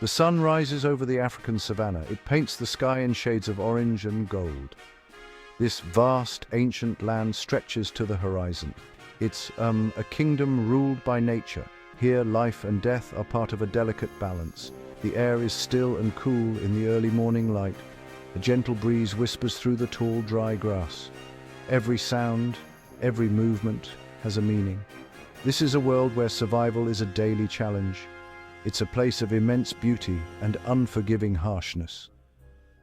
The sun rises over the African savanna. It paints the sky in shades of orange and gold. This vast, ancient land stretches to the horizon. It's a kingdom ruled by nature. Here, life and death are part of a delicate balance. The air is still and cool in the early morning light. A gentle breeze whispers through the tall, dry grass. Every sound, every movement has a meaning. This is a world where survival is a daily challenge. It's a place of immense beauty and unforgiving harshness.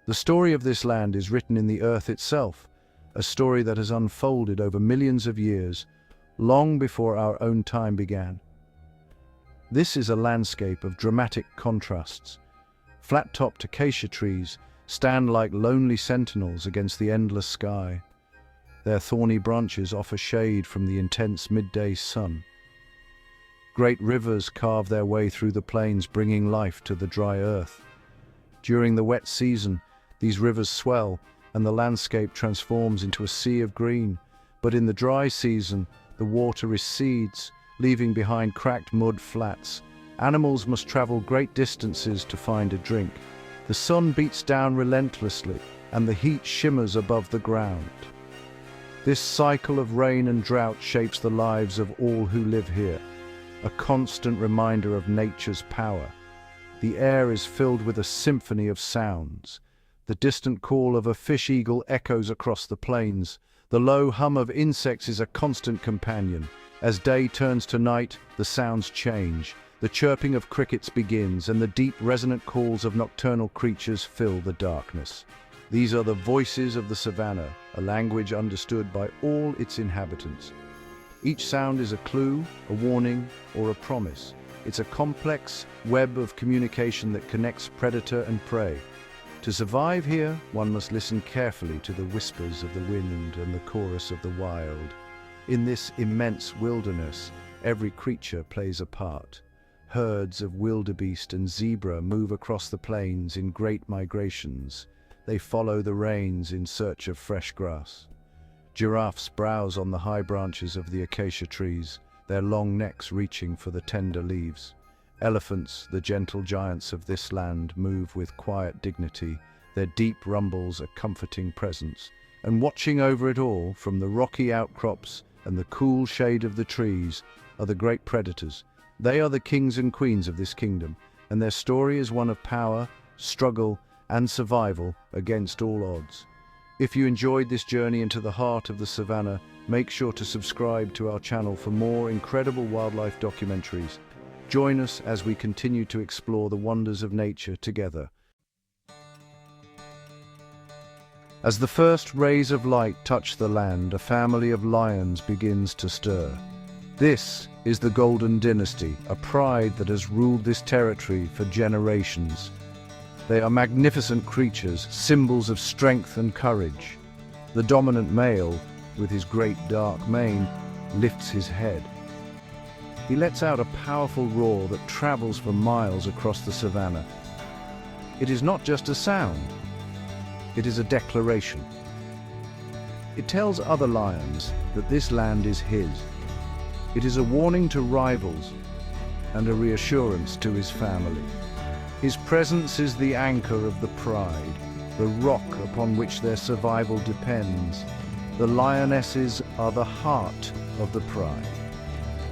The story of this land is written in the earth itself, a story that has unfolded over millions of years, long before our own time began. This is a landscape of dramatic contrasts. Flat-topped acacia trees stand like lonely sentinels against the endless sky. Their thorny branches offer shade from the intense midday sun. Great rivers carve their way through the plains, bringing life to the dry earth. During the wet season, these rivers swell and the landscape transforms into a sea of green. But in the dry season, the water recedes, leaving behind cracked mud flats. Animals must travel great distances to find a drink. The sun beats down relentlessly, and the heat shimmers above the ground. This cycle of rain and drought shapes the lives of all who live here, a constant reminder of nature's power. The air is filled with a symphony of sounds. The distant call of a fish eagle echoes across the plains. The low hum of insects is a constant companion. As day turns to night, the sounds change. The chirping of crickets begins, and the deep, resonant calls of nocturnal creatures fill the darkness. These are the voices of the savanna, a language understood by all its inhabitants. Each sound is a clue, a warning, or a promise. It's a complex web of communication that connects predator and prey. To survive here, one must listen carefully to the whispers of the wind and the chorus of the wild. In this immense wilderness, every creature plays a part. Herds of wildebeest and zebra move across the plains in great migrations. They follow the rains in search of fresh grass. Giraffes browse on the high branches of the acacia trees, their long necks reaching for the tender leaves. Elephants, the gentle giants of this land, move with quiet dignity, their deep rumbles a comforting presence. And watching over it all, from the rocky outcrops and the cool shade of the trees, are the great predators. They are the kings and queens of this kingdom, and their story is one of power, struggle, and survival against all odds. If you enjoyed this journey into the heart of the savannah, make sure to subscribe to our channel for more incredible wildlife documentaries. Join us as we continue to explore the wonders of nature together. As the first rays of light touch the land, a family of lions begins to stir. This is the Golden Dynasty, a pride that has ruled this territory for generations. They are magnificent creatures, symbols of strength and courage. The dominant male, with his great dark mane, lifts his head. He lets out a powerful roar that travels for miles across the savannah. It is not just a sound, it is a declaration. It tells other lions that this land is his. It is a warning to rivals and a reassurance to his family. His presence is the anchor of the pride, the rock upon which their survival depends. The lionesses are the heart of the pride.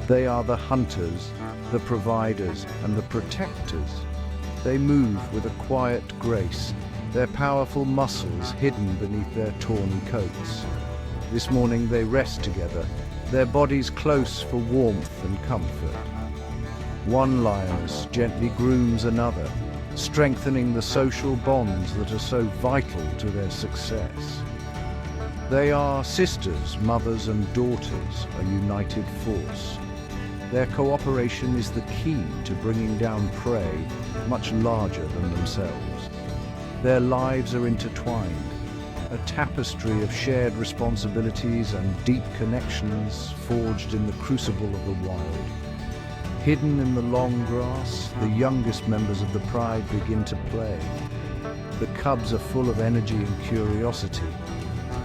They are the hunters, the providers, and the protectors. They move with a quiet grace, their powerful muscles hidden beneath their tawny coats. This morning they rest together, their bodies close for warmth and comfort. One lioness gently grooms another, strengthening the social bonds that are so vital to their success. They are sisters, mothers and daughters, a united force. Their cooperation is the key to bringing down prey much larger than themselves. Their lives are intertwined, a tapestry of shared responsibilities and deep connections forged in the crucible of the wild. Hidden in the long grass, the youngest members of the pride begin to play. The cubs are full of energy and curiosity.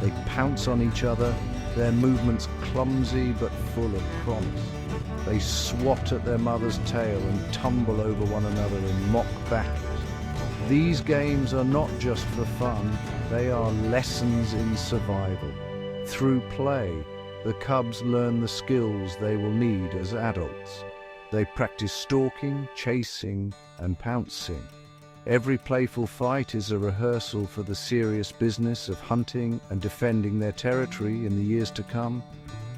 They pounce on each other, their movements clumsy but full of promise. They swat at their mother's tail and tumble over one another in mock battles. These games are not just for fun, they are lessons in survival. Through play, the cubs learn the skills they will need as adults. They practice stalking, chasing, and pouncing. Every playful fight is a rehearsal for the serious business of hunting and defending their territory in the years to come.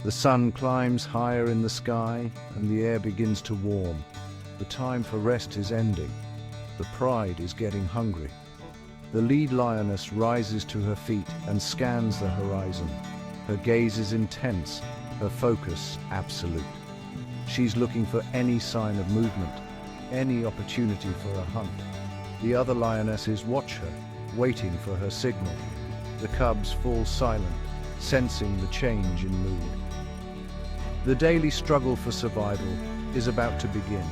The sun climbs higher in the sky, and the air begins to warm. The time for rest is ending. The pride is getting hungry. The lead lioness rises to her feet and scans the horizon. Her gaze is intense, her focus absolute. She's looking for any sign of movement, any opportunity for a hunt. The other lionesses watch her, waiting for her signal. The cubs fall silent, sensing the change in mood. The daily struggle for survival is about to begin.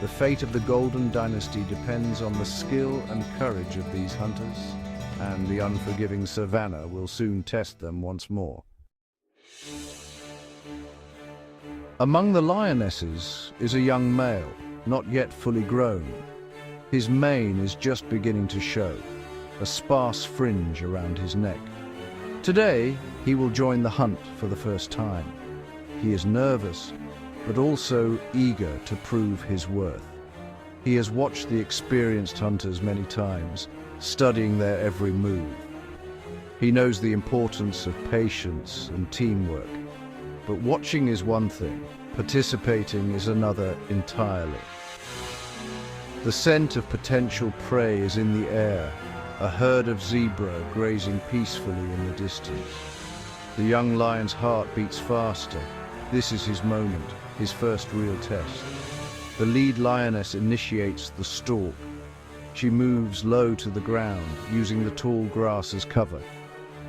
The fate of the Golden Dynasty depends on the skill and courage of these hunters, and the unforgiving savannah will soon test them once more. Among the lionesses is a young male, not yet fully grown. His mane is just beginning to show, a sparse fringe around his neck. Today, he will join the hunt for the first time. He is nervous, but also eager to prove his worth. He has watched the experienced hunters many times, studying their every move. He knows the importance of patience and teamwork. But watching is one thing, participating is another entirely. The scent of potential prey is in the air, a herd of zebra grazing peacefully in the distance. The young lion's heart beats faster. This is his moment, his first real test. The lead lioness initiates the stalk. She moves low to the ground, using the tall grass as cover.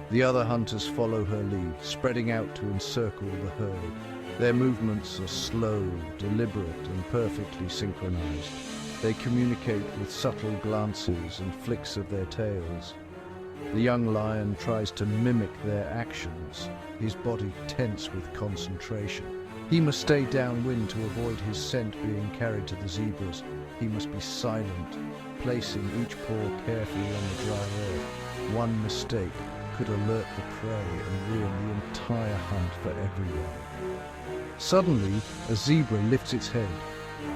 The other hunters follow her lead, spreading out to encircle the herd. Their movements are slow, deliberate, and perfectly synchronized. They communicate with subtle glances and flicks of their tails. The young lion tries to mimic their actions, his body tense with concentration. He must stay downwind to avoid his scent being carried to the zebras. He must be silent, placing each paw carefully on the dry earth. One mistake could alert the prey and ruin the entire hunt for everyone. Suddenly, a zebra lifts its head.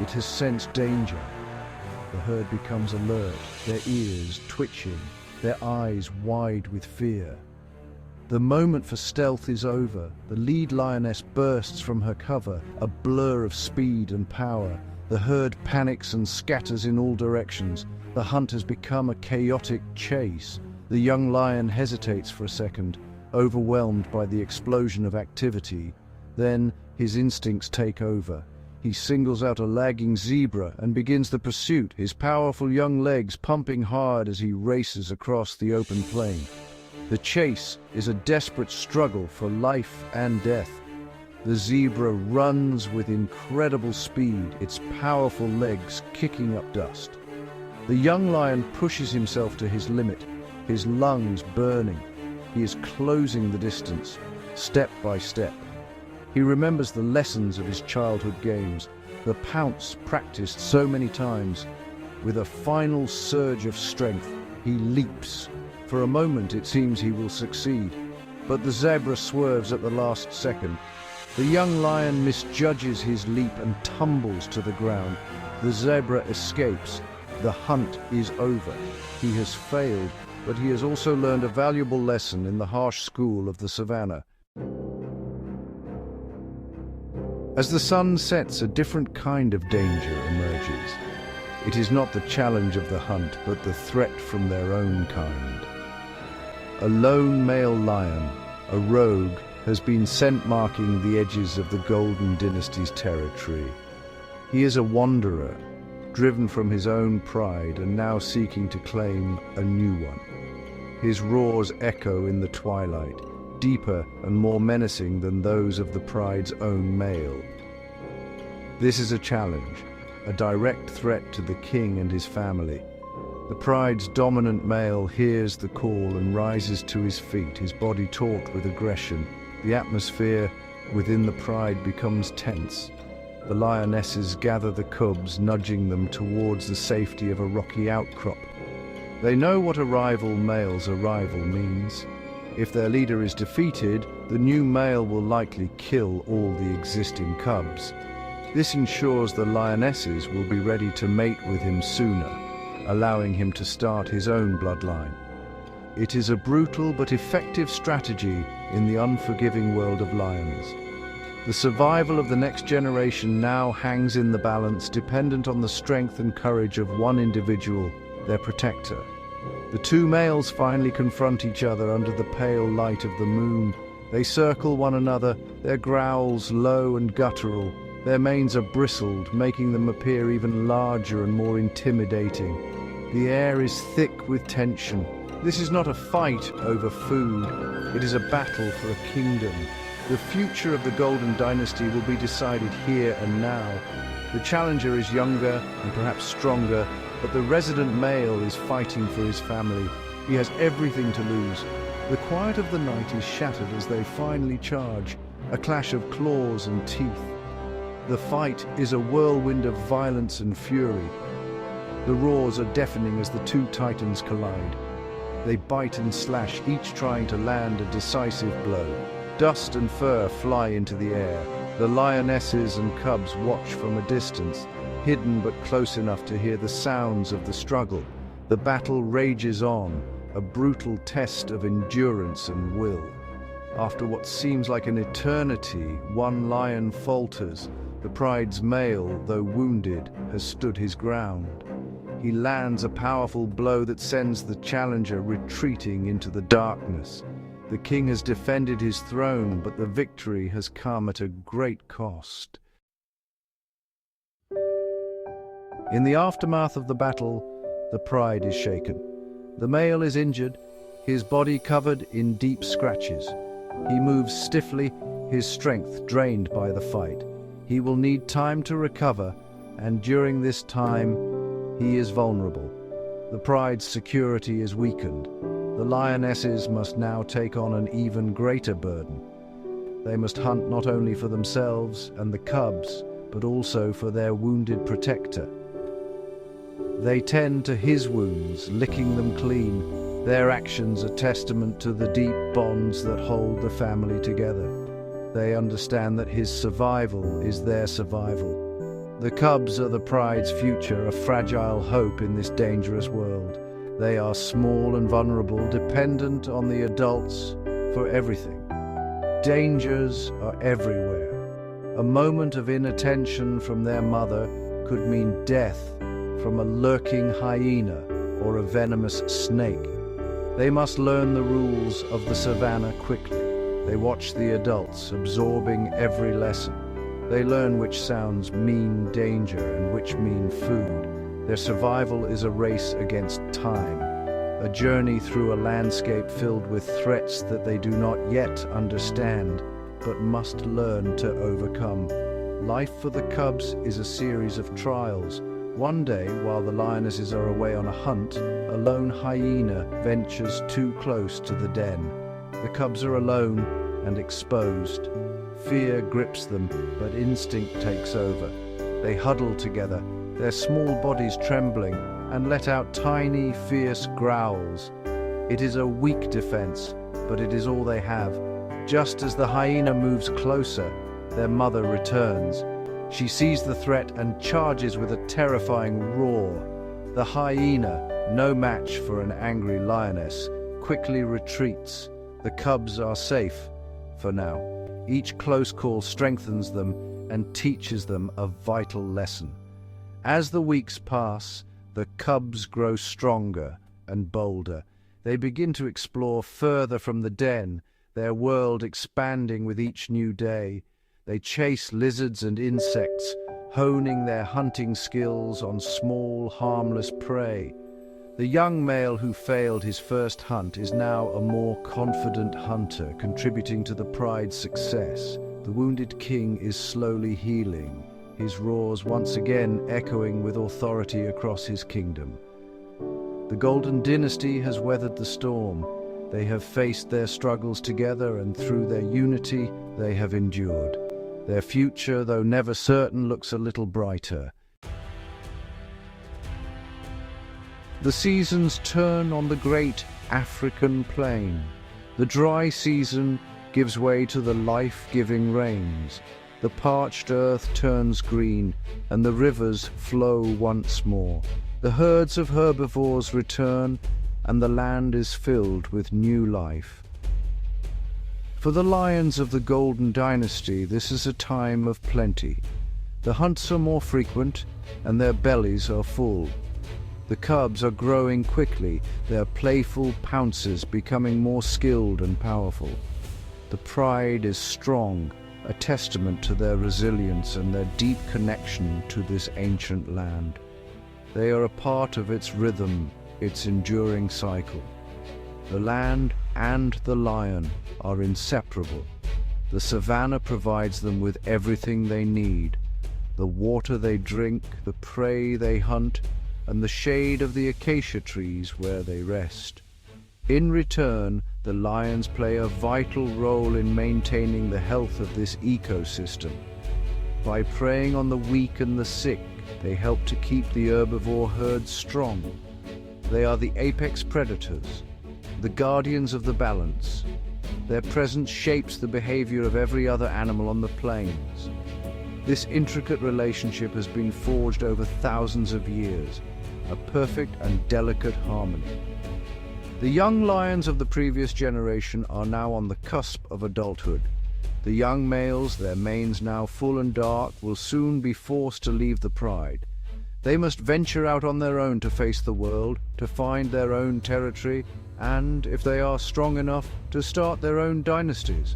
It has sensed danger. The herd becomes alert, their ears twitching, their eyes wide with fear. The moment for stealth is over. The lead lioness bursts from her cover, a blur of speed and power. The herd panics and scatters in all directions. The hunt has become a chaotic chase. The young lion hesitates for a second, overwhelmed by the explosion of activity. Then his instincts take over. He singles out a lagging zebra and begins the pursuit, his powerful young legs pumping hard as he races across the open plain. The chase is a desperate struggle for life and death. The zebra runs with incredible speed, its powerful legs kicking up dust. The young lion pushes himself to his limit, his lungs burning. He is closing the distance, step by step. He remembers the lessons of his childhood games, the pounce practiced so many times. With a final surge of strength, he leaps. For a moment it seems he will succeed, but the zebra swerves at the last second. The young lion misjudges his leap and tumbles to the ground. The zebra escapes. The hunt is over. He has failed, but he has also learned a valuable lesson in the harsh school of the savannah. As the sun sets, a different kind of danger emerges. It is not the challenge of the hunt, but the threat from their own kind. A lone male lion, a rogue, has been scent marking the edges of the Golden Dynasty's territory. He is a wanderer, driven from his own pride and now seeking to claim a new one. His roars echo in the twilight, deeper and more menacing than those of the pride's own male. This is a challenge, a direct threat to the king and his family. The pride's dominant male hears the call and rises to his feet, his body taut with aggression. The atmosphere within the pride becomes tense. The lionesses gather the cubs, nudging them towards the safety of a rocky outcrop. They know what a rival male's arrival means. If their leader is defeated, the new male will likely kill all the existing cubs. This ensures the lionesses will be ready to mate with him sooner, allowing him to start his own bloodline. It is a brutal but effective strategy in the unforgiving world of lions. The survival of the next generation now hangs in the balance, dependent on the strength and courage of one individual, their protector. The two males finally confront each other under the pale light of the moon. They circle one another, their growls low and guttural. Their manes are bristled, making them appear even larger and more intimidating. The air is thick with tension. This is not a fight over food. It is a battle for a kingdom. The future of the Golden Dynasty will be decided here and now. The challenger is younger and perhaps stronger, but the resident male is fighting for his family. He has everything to lose. The quiet of the night is shattered as they finally charge, a clash of claws and teeth. The fight is a whirlwind of violence and fury. The roars are deafening as the two titans collide. They bite and slash, each trying to land a decisive blow. Dust and fur fly into the air. The lionesses and cubs watch from a distance, hidden but close enough to hear the sounds of the struggle. The battle rages on, a brutal test of endurance and will. After what seems like an eternity, one lion falters. The pride's male, though wounded, has stood his ground. He lands a powerful blow that sends the challenger retreating into the darkness. The king has defended his throne, but the victory has come at a great cost. In the aftermath of the battle, the pride is shaken. The male is injured, his body covered in deep scratches. He moves stiffly, his strength drained by the fight. He will need time to recover, and during this time, he is vulnerable. The pride's security is weakened. The lionesses must now take on an even greater burden. They must hunt not only for themselves and the cubs, but also for their wounded protector. They tend to his wounds, licking them clean. Their actions are testament to the deep bonds that hold the family together. They understand that his survival is their survival. The cubs are the pride's future, a fragile hope in this dangerous world. They are small and vulnerable, dependent on the adults for everything. Dangers are everywhere. A moment of inattention from their mother could mean death from a lurking hyena or a venomous snake. They must learn the rules of the savannah quickly. They watch the adults, absorbing every lesson. They learn which sounds mean danger and which mean food. Their survival is a race against time, a journey through a landscape filled with threats that they do not yet understand, but must learn to overcome. Life for the cubs is a series of trials. One day, while the lionesses are away on a hunt, a lone hyena ventures too close to the den. The cubs are alone and exposed. Fear grips them, but instinct takes over. They huddle together, their small bodies trembling, and let out tiny, fierce growls. It is a weak defense, but it is all they have. Just as the hyena moves closer, their mother returns. She sees the threat and charges with a terrifying roar. The hyena, no match for an angry lioness, quickly retreats. The cubs are safe, for now. Each close call strengthens them and teaches them a vital lesson. As the weeks pass, the cubs grow stronger and bolder. They begin to explore further from the den, their world expanding with each new day. They chase lizards and insects, honing their hunting skills on small, harmless prey. The young male who failed his first hunt is now a more confident hunter, contributing to the pride's success. The wounded king is slowly healing, his roars once again echoing with authority across his kingdom. The Golden Dynasty has weathered the storm. They have faced their struggles together, and through their unity, they have endured. Their future, though never certain, looks a little brighter. The seasons turn on the great African plain. The dry season gives way to the life-giving rains. The parched earth turns green, and the rivers flow once more. The herds of herbivores return, and the land is filled with new life. For the lions of the Golden Dynasty, this is a time of plenty. The hunts are more frequent, and their bellies are full. The cubs are growing quickly, their playful pounces becoming more skilled and powerful. The pride is strong, a testament to their resilience and their deep connection to this ancient land. They are a part of its rhythm, its enduring cycle. The land and the lion are inseparable. The savanna provides them with everything they need: the water they drink, the prey they hunt, and the shade of the acacia trees where they rest. In return, the lions play a vital role in maintaining the health of this ecosystem. By preying on the weak and the sick, they help to keep the herbivore herds strong. They are the apex predators, the guardians of the balance. Their presence shapes the behavior of every other animal on the plains. This intricate relationship has been forged over thousands of years, a perfect and delicate harmony. The young lions of the previous generation are now on the cusp of adulthood. The young males, their manes now full and dark, will soon be forced to leave the pride. They must venture out on their own to face the world, to find their own territory, and, if they are strong enough, to start their own dynasties.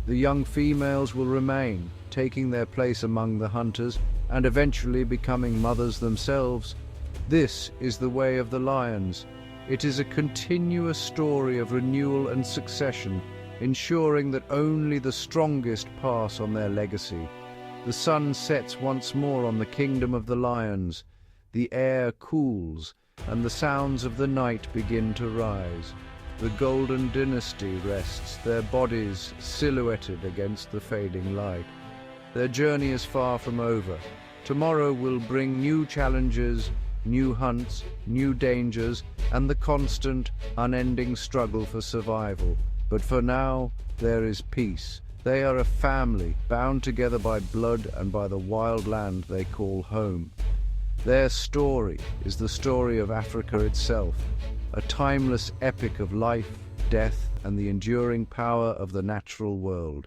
The young females will remain, taking their place among the hunters, and eventually becoming mothers themselves. This is the way of the lions. It is a continuous story of renewal and succession, ensuring that only the strongest pass on their legacy. The sun sets once more on the kingdom of the lions. The air cools, and the sounds of the night begin to rise. The Golden Dynasty rests, their bodies silhouetted against the fading light. Their journey is far from over. Tomorrow will bring new challenges, new hunts, new dangers, and the constant, unending struggle for survival. But for now, there is peace. They are a family, bound together by blood and by the wild land they call home. Their story is the story of Africa itself, a timeless epic of life, death, and the enduring power of the natural world.